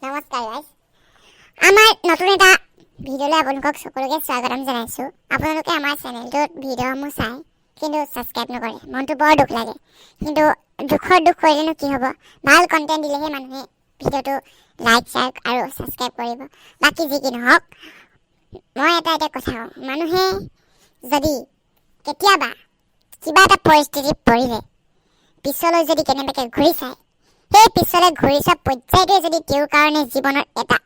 নমস্কাৰ গাইজ, আমাৰ নতুন এটা ভিডিঅ'লৈ আপোনালোকক সকলোকে স্বাগতম জনাইছোঁ। আপোনালোকে আমাৰ চেনেলটোত ভিডিঅ'সমূহ চাই কিন্তু ছাবস্ক্ৰাইব নকৰে, মনটো বৰ দুখ লাগে। কিন্তু দুখ কৰিলেনো কি হ'ব, ভাল কণ্টেণ্ট দিলেহে মানুহে ভিডিঅ'টো লাইক শ্বেয়াৰ আৰু ছাবস্ক্ৰাইব কৰিব। বাকী যি কি নহওক, মই এটা কথা কওঁ, মানুহে যদি কেতিয়াবা কিবা এটা পৰিস্থিতিত পৰিলে পিছলৈ যদি কেনেবাকৈ ঘূৰি চায়, সেই পিছলৈ ঘূৰি চোৱা পৰ্যায়টোৱে যদি তেওঁৰ কাৰণে জীৱনৰ এটা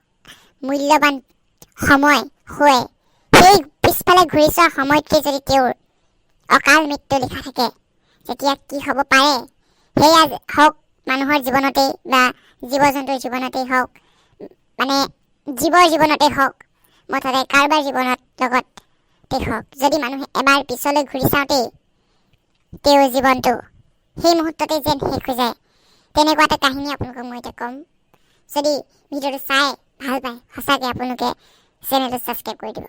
মূল্যৱান সময় হয়, সেই পিছফালে ঘূৰি চোৱা সময়টোৱে যদি তেওঁৰ অকাল মৃত্যু লিখা থাকে, তেতিয়া কি হ'ব পাৰে, সেয়া হওক মানুহৰ জীৱনতেই বা জীৱ জন্তুৰ জীৱনতেই হওক, মানে জীৱৰ জীৱনতেই হওক, মুঠতে কাৰোবাৰ জীৱনত লগতেই হওক, যদি মানুহে এবাৰ পিছলৈ ঘূৰি চাওঁতেই তেওঁৰ জীৱনটো সেই মুহূৰ্ততে যেন শেষ হৈ যায়, তেনেকুৱা এটা কাহিনী আপোনালোকক মই এতিয়া ক'ম। যদি ভিডিঅ'টো চাই ভাল পায়, সঁচাকৈ আপোনালোকে চেনেলটো ছাবস্ক্ৰাইব কৰি দিব।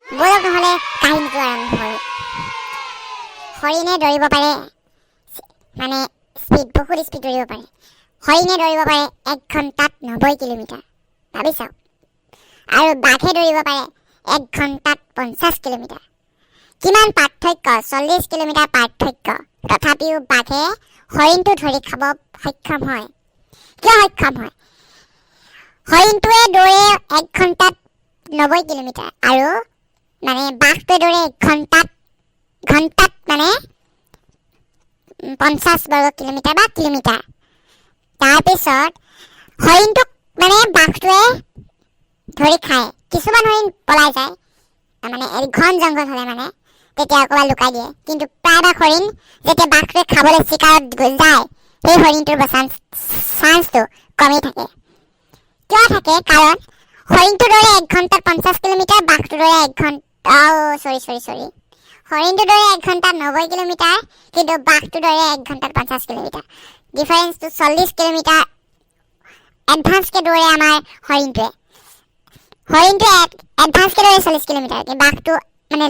ব'লক নহ'লে কাহিনীটো আৰম্ভ কৰোঁ। হৰিণে দৌৰিব পাৰে, মানে বহুত স্পীড দৌৰিব পাৰে। হৰিণে দৌৰিব পাৰে 1 ঘণ্টাত 90 কিলোমিটাৰ, ভাবি চাওক। আৰু বাঘে দৌৰিব পাৰে 1 ঘণ্টাত 50 কিলোমিটাৰ। কিমান পাৰ্থক্য, 40 কিলোমিটাৰ পাৰ্থক্য। তথাপিও বাঘে হৰিণটো ধৰি খাব সক্ষম হয়। কিয় সক্ষম হয়? হৰিণটোৱে দৌৰে 1 ঘণ্টাত 90 কিলোমিটাৰ আৰু মানে বাঘটোৱে দৌৰে 1 ঘণ্টাত মানে 50 বৰ্গ কিলোমিটাৰ বা কিলোমিটাৰ। তাৰপিছত হৰিণটোক মানে বাঘটোৱে ধৰি খায়। কিছুমান হৰিণ পলাই যায়, মানে ঘন জংঘল হ'লে মানে তেতিয়া অকণমান লুকাই দিয়ে। কিন্তু প্ৰায়ভাগ হৰিণ যেতিয়া বাঘটোৱে খাবলৈ চিকাৰত যায়, সেই হৰিণটোৰ চান্সটো কমি থাকে। কিয় থাকে? কাৰণ হৰিণটো দৌৰে 1 ঘণ্টাত 50 কিলোমিটাৰ, বাঘটো দৌৰে হৰিণটো দৌৰে 1 ঘণ্টাত 90 কিলোমিটাৰ, কিন্তু বাঘটো দৌৰে 1 ঘণ্টাত 50 কিলোমিটাৰ। ডিফাৰেঞ্চটো 40 কিলোমিটাৰ এডভান্সকৈ দৌৰে আমাৰ হৰিণটোৱে। হৰিণটোৱে এডভান্সকৈ দৌৰে 40 কিলোমিটাৰ, কিন্তু বাঘটো মানে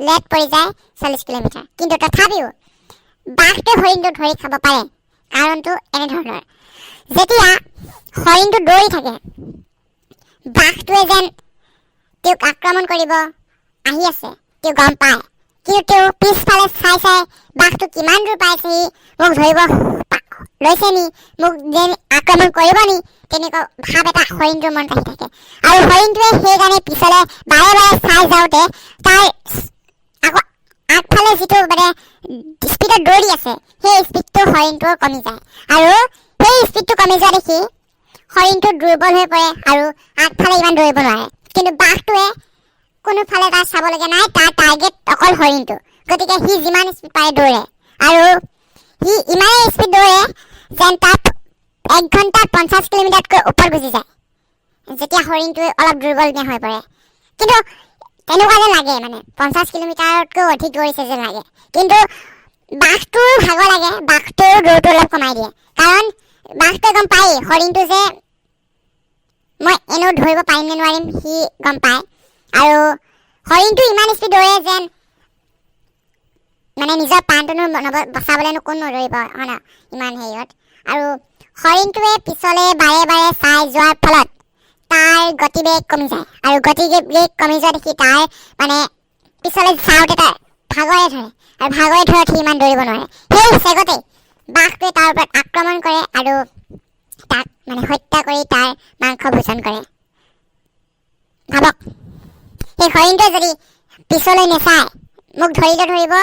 লেট পৰি যায় 40 কিলোমিটাৰ। কিন্তু তথাপিও বাঘটোৱে হৰিণটো ধৰি খাব পাৰে। কাৰণটো এনেধৰণৰ, যেতিয়া হৰিণটো দৌৰি থাকে, বাঘটোৱে যেন তেওঁক আক্ৰমণ কৰিব আহি আছে, তেওঁ গম পায়। কিন্তু তেওঁ পিছফালে চাই বাঘটো কিমান দূৰ পাইছেহি, মোক ধৰিব লৈছে নি, মোক যেন আক্ৰমণ কৰিব নি, তেনেকুৱা ভাৱ এটা হৰিণটোৰ মনত আহি থাকে। আৰু হৰিণটোৱে সেইকাৰণে পিছলৈ বাৰে বাৰে চাই যাওঁতে তাৰ আগফালে যিটো মানে স্পীডত দৌৰি আছে, সেই স্পীডটো হৰিণটোৰ কমি যায়। আৰু সেই স্পীডটো কমি যোৱা দেখি হৰিণটো দুৰ্বল হৈ পৰে আৰু আগফালে ইমান দৌৰিব নোৱাৰে। কিন্তু বাঘটোৱে কোনোফালে তাৰ চাবলগীয়া নাই, তাৰ টাৰ্গেট অকল হৰিণটো। গতিকে সি যিমান স্পীড পাৰে দৌৰে, আৰু সি ইমানেই স্পীড দৌৰে যেন তাত 1 ঘণ্টাত 50 কিলোমিটাৰতকৈ ওপৰত গুচি যায়, যেতিয়া হৰিণটোৱে অলপ দুৰ্বল হৈ পৰে। কিন্তু তেনেকুৱা যেন লাগে, মানে 50 কিলোমিটাৰতকৈ অধিক দৌৰিছে যেন লাগে। কিন্তু বাঘটোৰ ভাগৰ লাগে, বাঘটোৰ দৌৰটো অলপ কমাই দিয়ে। কাৰণ বাঘটোৱে গম পায় হৰিণটো যে মই এনেও ধৰিব পাৰিম নে নোৱাৰিম, সি গম পায়। আৰু হৰিণটো ইমান স্পীড দৌৰে যেন মানে নিজৰ প্ৰাণটোনো বচাবলৈনো কোন নদৌৰিব হয় ন, ইমান হেৰিয়ত। আৰু হৰিণটোৱে পিছলৈ বাৰে বাৰে চাই যোৱাৰ ফলত তাৰ গতিবেগ কমি যায়। আৰু গতিবেগ কমি যোৱা দেখি তাৰ মানে পিছলৈ চাওঁতে তাৰ ভাগৰে ধৰে, আৰু ভাগৰে ধৰত সি ইমান দৌৰিব নোৱাৰে। সেই চেগতে বাঘটোৱে তাৰ ওপৰত আক্ৰমণ কৰে আৰু তাক মানে হত্যা কৰি তাৰ মাংস ভোজন কৰে। ভাবক, সেই হৰিণটোৱে যদি পিছলৈ নেচায়, মোক ধৰিলেও ধৰিব,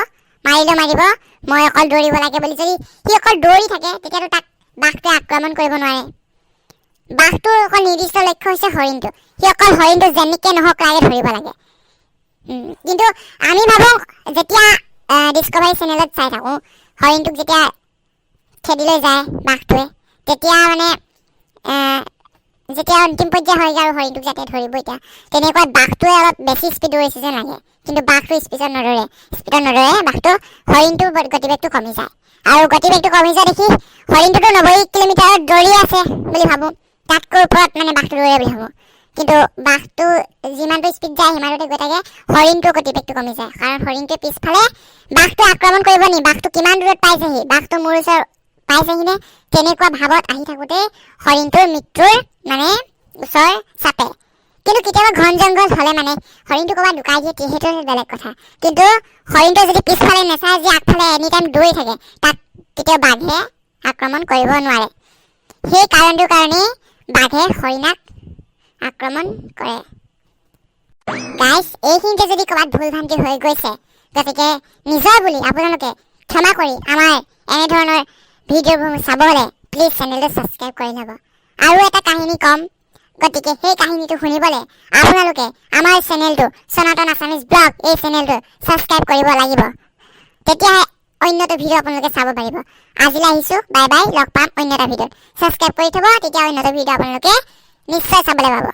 মাৰিলেও মাৰিব, মই অকল দৌৰিব লাগে বুলি যদি সি অকল দৌৰি থাকে, তেতিয়াতো তাক বাঘটোৱে আক্ৰমণ কৰিব নোৱাৰে। বাঘটোৰ অকল নিৰ্দিষ্ট লক্ষ্য হৈছে হৰিণটো। সি অকল হৰিণটো যেনেকৈ নহওক লাগে ধৰিব লাগে। কিন্তু আমি ভাবোঁ, যেতিয়া ডিস্কভাৰী চেনেলত চাই থাকোঁ, হৰিণটোক যেতিয়া খেদিলৈ যায় বাঘটোৱে, তেতিয়া মানে যেতিয়া অন্তিম পৰ্যায় হৈ যায় আৰু হৰিণটোক যাতে ধৰিব, এতিয়া তেনেকুৱাত বাঘটোৱে অলপ বেছি স্পীড দৌৰিছে যেন লাগে। কিন্তু বাঘটো স্পীডত নদৌৰে, বাঘটো হৰিণটোৰ গতিবেগটো কমি যায়। আৰু গতিবেগটো কমি যোৱা দেখি হৰিণটোতো 90 কিলোমিটাৰত দৌৰি আছে বুলি ভাবোঁ, তাতকৈ ওপৰত মানে বাঘটো দৌৰে বুলি ভাবোঁ। কিন্তু বাঘটো যিমানটো স্পীড যায় সিমানতে গৈ থাকে, হৰিণটোৰ গতিবেগটো কমি যায়। কাৰণ হৰিণটোৱে পিছফালে বাঘটো আক্ৰমণ কৰিব নি, বাঘটো কিমান দূৰত পাইছেহি, বাঘটো মোৰ ওচৰত পাইছেহিনে তেনেকুৱা ভাৱত আহি থাকোঁতে হৰিণটোৰ মৃত্যুৰ মানে ওচৰ চাপে। কিন্তু কেতিয়াবা ঘন জংঘল হ'লে মানে হৰিণটো ক'ৰবাত লুকাই দিয়ে সেইটো বেলেগ কথা। কিন্তু হৰিণটো যদি পিছফালে নেচায় যে আগফালে এনি টাইম দৌৰি থাকে তাক কেতিয়াও বাঘে আক্ৰমণ কৰিব নোৱাৰে। সেই কাৰণটোৰ কাৰণেই বাঘে হৰিণাক আক্ৰমণ কৰে। গাইজ এইখিনিতে যদি ক'ৰবাত ভুল ভ্ৰান্তি হৈ গৈছে গতিকে নিজৰ বুলি আপোনালোকে ক্ষমা কৰি আমাৰ এনেধৰণৰ ভিডিঅ'বোৰ চাবলৈ প্লিজ চেনেলটো ছাবস্ক্ৰাইব কৰি ল'ব। আৰু এটা কাহিনী ক'ম, গতিকে সেই কাহিনীটো শুনিবলৈ আপোনালোকে আমাৰ চেনেলটো সনাতন আছামিজ ব্লগ এই চেনেলটো ছাবস্ক্ৰাইব কৰিব লাগিব। তেতিয়াহে অন্য এটা ভিডিঅ' আপোনালোকে চাব পাৰিব। আজিলৈ আহিছোঁ, বাই বাই, লগ পাম অন্য এটা ভিডিঅ'ত। ছাবস্ক্ৰাইব কৰি থ'ব, তেতিয়া অন্য এটা ভিডিঅ' আপোনালোকে নিশ্চয় চাবলৈ পাব।